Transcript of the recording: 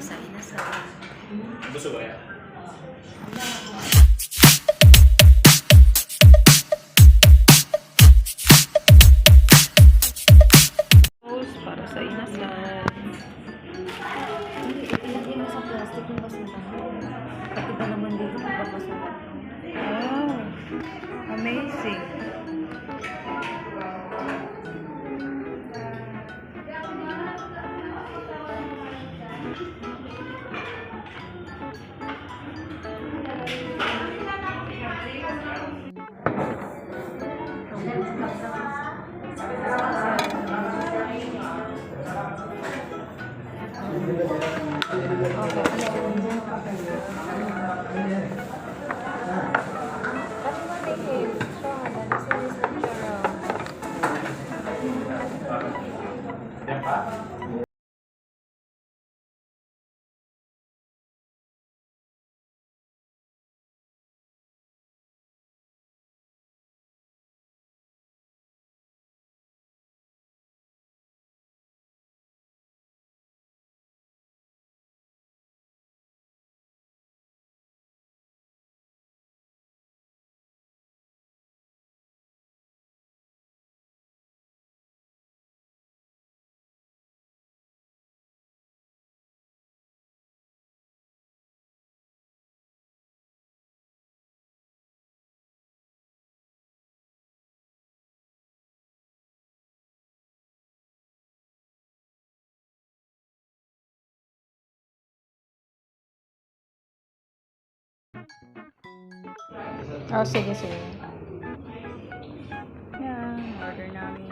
Sa inasal. Gusto ba yan? Para sa inasal. Ilagay mo sa plastic yung basura. Pati ba naman dito magbabasura? Wow. Amazing. Yan pa? Oh, sige, sige. Yan, order namin.